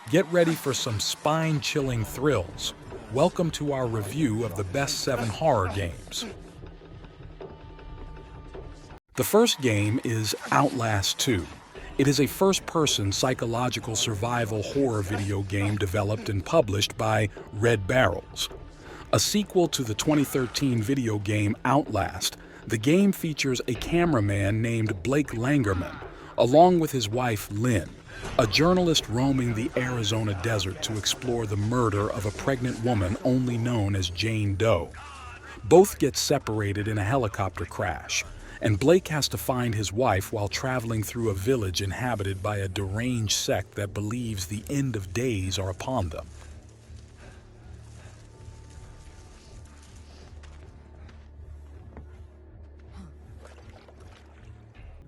Get ready for some spine-chilling thrills. Welcome to our review of the best 7 horror games. The first game is Outlast 2. It is a first-person psychological survival horror video game developed and published by Red Barrels. A sequel to the 2013 video game Outlast, the game features a cameraman named Blake Langerman, along with his wife Lynn, a journalist roaming the Arizona desert to explore the murder of a pregnant woman only known as Jane Doe. Both get separated in a helicopter crash, and Blake has to find his wife while traveling through a village inhabited by a deranged sect that believes the end of days are upon them.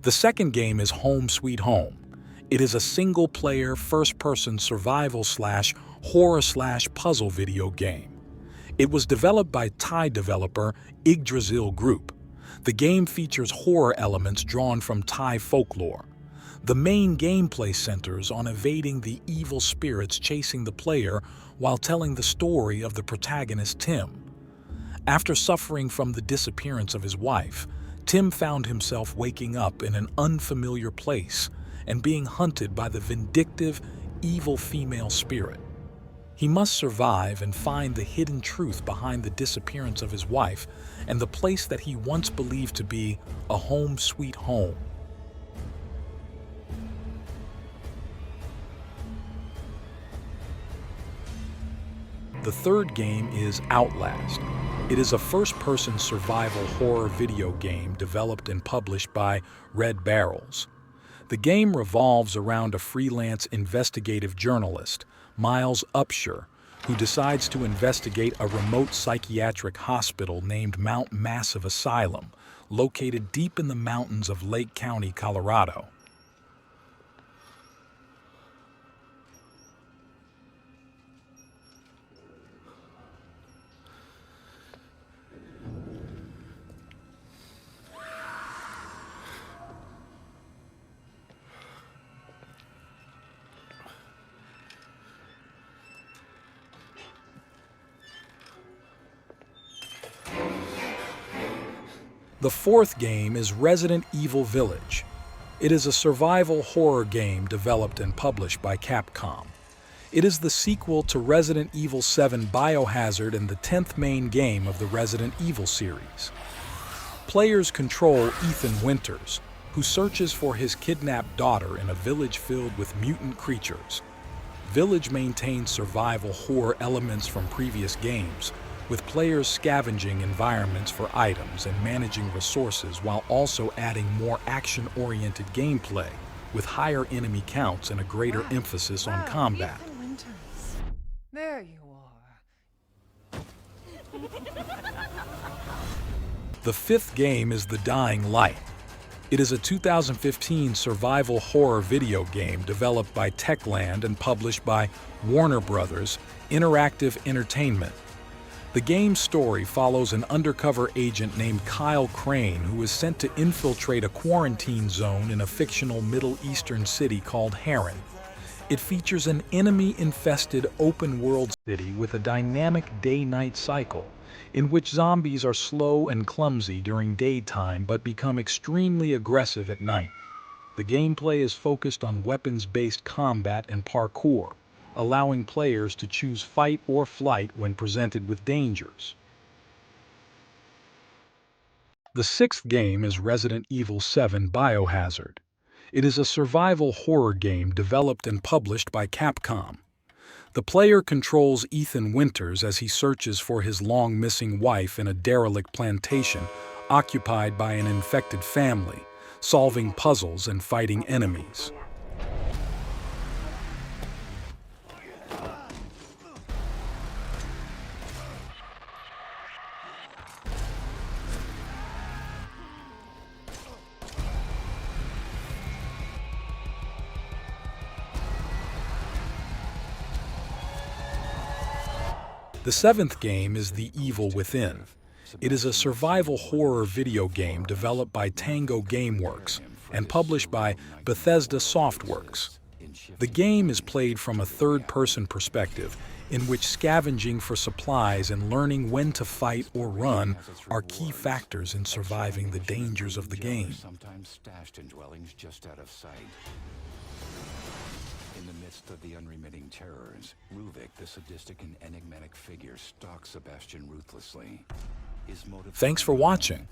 The second game is Home Sweet Home. It is a single-player, first-person survival/horror/puzzle video game. It was developed by Thai developer Yggdrasil Group. The game features horror elements drawn from Thai folklore. The main gameplay centers on evading the evil spirits chasing the player while telling the story of the protagonist Tim. After suffering from the disappearance of his wife, Tim found himself waking up in an unfamiliar place and being hunted by the vindictive, evil female spirit. He must survive and find the hidden truth behind the disappearance of his wife and the place that he once believed to be a home sweet home. The third game is Outlast. It is a first-person survival horror video game developed and published by Red Barrels. The game revolves around a freelance investigative journalist, Miles Upshur, who decides to investigate a remote psychiatric hospital named Mount Massive Asylum, located deep in the mountains of Lake County, Colorado. The fourth game is Resident Evil Village. It is a survival horror game developed and published by Capcom. It is the sequel to Resident Evil 7 Biohazard and the 10th main game of the Resident Evil series. Players control Ethan Winters, who searches for his kidnapped daughter in a village filled with mutant creatures. Village maintains survival horror elements from previous games, with players scavenging environments for items and managing resources while also adding more action-oriented gameplay, with higher enemy counts and a greater emphasis on combat. Ethan Winters. There you are. The fifth game is The Dying Light. It is a 2015 survival horror video game developed by Techland and published by Warner Bros. Interactive Entertainment. The game's story follows an undercover agent named Kyle Crane who is sent to infiltrate a quarantine zone in a fictional Middle Eastern city called Harran. It features an enemy-infested open-world city with a dynamic day-night cycle, in which zombies are slow and clumsy during daytime but become extremely aggressive at night. The gameplay is focused on weapons-based combat and parkour, allowing players to choose fight or flight when presented with dangers. The sixth game is Resident Evil 7 Biohazard. It is a survival horror game developed and published by Capcom. The player controls Ethan Winters as he searches for his long-missing wife in a derelict plantation occupied by an infected family, solving puzzles and fighting enemies. The seventh game is The Evil Within. It is a survival horror video game developed by Tango Gameworks and published by Bethesda Softworks. The game is played from a third-person perspective, in which scavenging for supplies and learning when to fight or run are key factors in surviving the dangers of the game. Sometimes stashed in dwellings just out of sight. In the midst of the unremitting terrors, Ruvik, the sadistic and enigmatic figure, stalks Sebastian ruthlessly. His motive Thanks for watching.